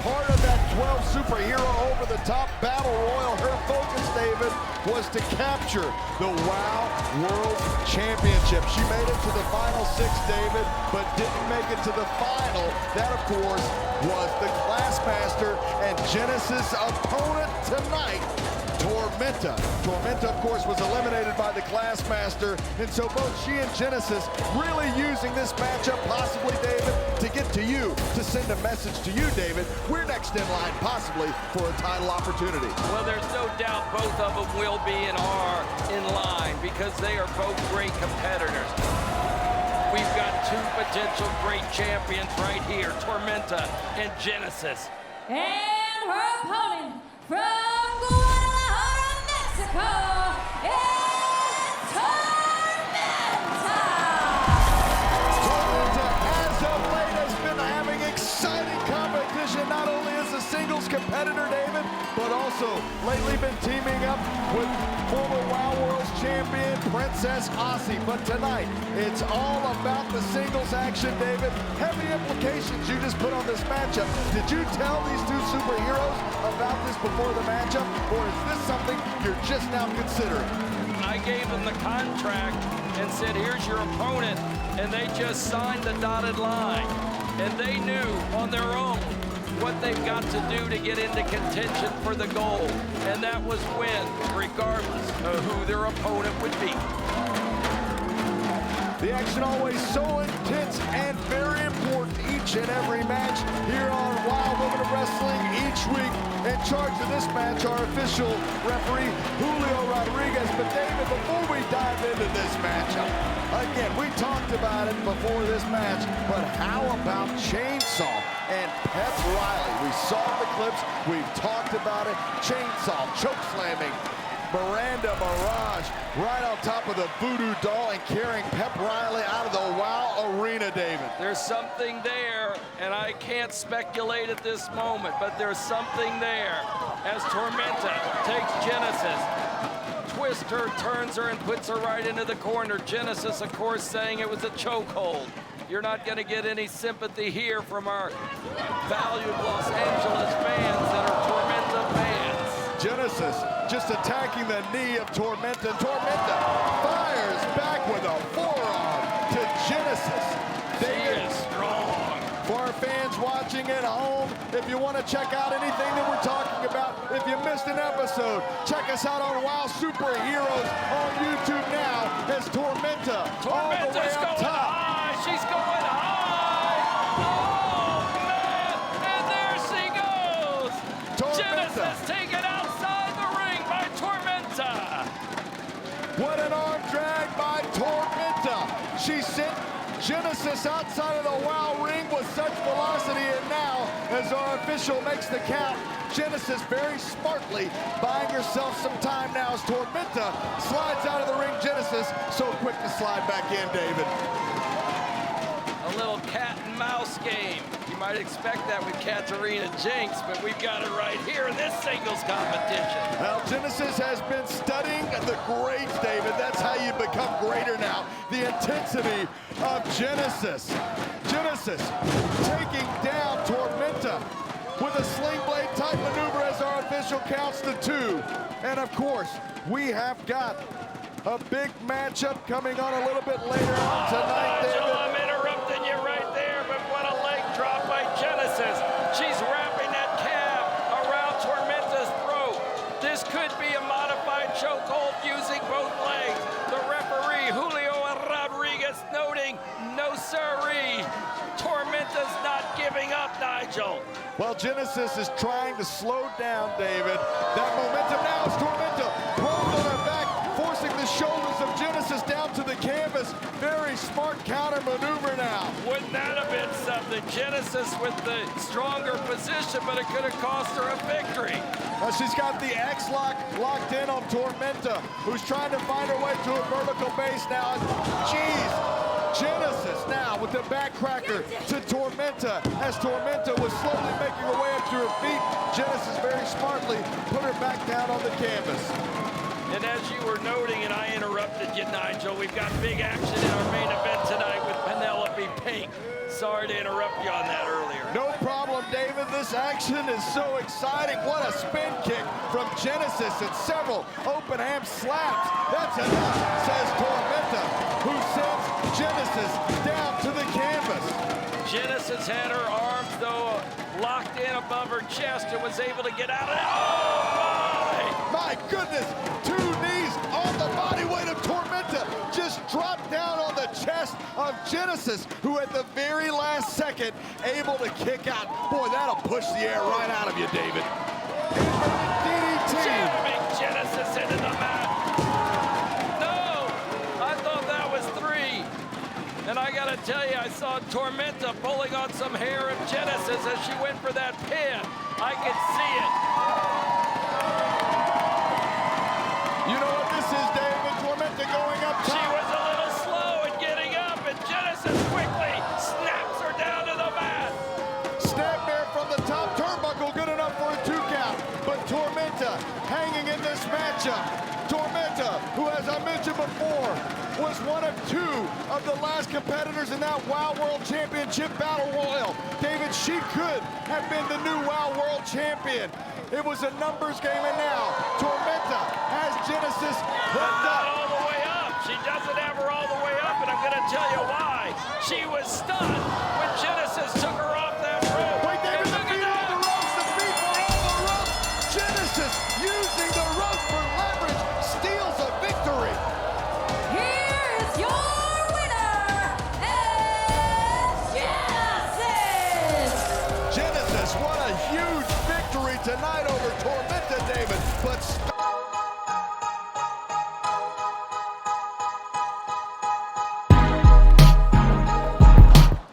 part of that 12 superhero over-the-top battle royal. Her focus, David, was to capture the WOW World Championship. She made it to the final six, David, but didn't make it to the final. That, of course, was the Classmaster and Genesis opponent tonight, Tormenta. Tormenta, of course, was eliminated by the Classmaster, and so both she and Genesis really using this matchup, possibly, David, to get to you, to send a message to you, David. We're next in line, possibly, for a title opportunity. Well, there's no doubt both of them will be and are in line because they are both great competitors. We've got two potential great champions right here, Tormenta and Genesis. And her opponent from Guadalajara, Mexico, is Tormenta. Tormenta, as of late, has been having exciting competition, not only as a singles competitor, David, but also lately been teaming up with former WOW World's champion, Princess Aussie. But tonight, it's all about the singles action, David. Heavy implications you just put on this matchup. Did you tell these two superheroes about this before the matchup, or is this something you're just now considering? I gave them the contract and said, here's your opponent, and they just signed the dotted line. And they knew on their own what they've got to do to get into contention for the gold, and that was win, regardless of who their opponent would be. The action always so intense and very important each and every match here on WOW Women of Wrestling each week. In charge of this match, our official referee, Julio Rodriguez. But David, before we dive into this matchup, again, we talked about it before this match, but how about Chainsaw and Pep Riley? We saw the clips, we've talked about it. Chainsaw chokeslamming Miranda Mirage right on top of the voodoo doll and carrying Pep Riley out of the WOW arena, David. There's something there, and I can't speculate at this moment, but there's something there as Tormenta takes Genesis, twists her, turns her, and puts her right into the corner. Genesis, of course, saying it was a chokehold. You're not going to get any sympathy here from our valued Los Angeles fans that are Tormenta fans. Genesis just attacking the knee of Tormenta. Tormenta fires back with a forearm to Genesis. She is strong. For our fans watching at home, if you want to check out anything that we're talking about, if you missed an episode, check us out on WOW Superheroes on YouTube now as Tormenta all the way up top. High. She's going high. Oh, man. And there she goes. Tormenta. Genesis taken outside the ring by Tormenta. What an arm drag by Tormenta. She sent Genesis outside of the WOW ring with such velocity, and now, as our official makes the count, Genesis very smartly buying herself some time now as Tormenta slides out of the ring. Genesis so quick to slide back in, David. A little cat and mouse game. You might expect that with Katarina Jinx, but we've got it right here in this singles competition. Well, Genesis has been studying the greats, David. That's how you become greater now. The intensity of Genesis. Genesis taking down Tormenta with a sling blade type maneuver as our official counts to 2. And of course, we have got a big matchup coming on a little bit later on tonight, David. I'm interrupting you right there, but what a leg drop by Genesis. She's wrapping that calf around Tormenta's throat. This could be a modified chokehold using both legs. The referee, Julio Rodriguez, noting, no siree. Tormenta's not giving up, Nigel. Well, Genesis is trying to slow down, David. That momentum now is Tormenta rolls on her back, forcing the shoulders of Genesis down to the canvas. Very smart counter maneuver now. Wouldn't that have been something? Genesis with the stronger position, but it could have cost her a victory. She's got the X-Lock locked in on Tormenta, who's trying to find her way to a vertical base now. Jeez, Genesis now with the backcracker to Tormenta, as Tormenta was slowly making her way up to her feet. Genesis very smartly put her back down on the canvas. And as you were noting, and I interrupted you, Nigel, we've got big action in our main event tonight with Penelope Pink. Sorry to interrupt you on that earlier. No problem, David. This action is so exciting. What a spin kick from Genesis and several open hand slaps. That's enough, says Tormenta, who sends Genesis down to the canvas. Genesis had her arms, though, locked in above her chest and was able to get out of it. Oh, my goodness, 2 knees on the body weight of Tormenta just dropped down on the chest of Genesis, who at the very last second able to kick out. Boy, that'll push the air right out of you, David. DDT. Jamming Genesis into the mat. No, I thought that was 3. And I gotta tell you, I saw Tormenta pulling on some hair of Genesis as she went for that pin. I could see it. You know what this is, David? Tormenta going up top. She was a little slow in getting up, and Genesis quickly snaps her down to the mat. Snapmare from the top turnbuckle, good enough for a 2 count. But Tormenta hanging in this matchup. Tormenta, who, as I mentioned before, was one of 2 of the last competitors in that WOW World Championship Battle Royal. David, she could have been the new WOW World Champion. It was a numbers game, and now Tormenta has Genesis hooked Not up. all the way up. She doesn't have her all the way up, and I'm going to tell you why. She was stunned when Genesis took her off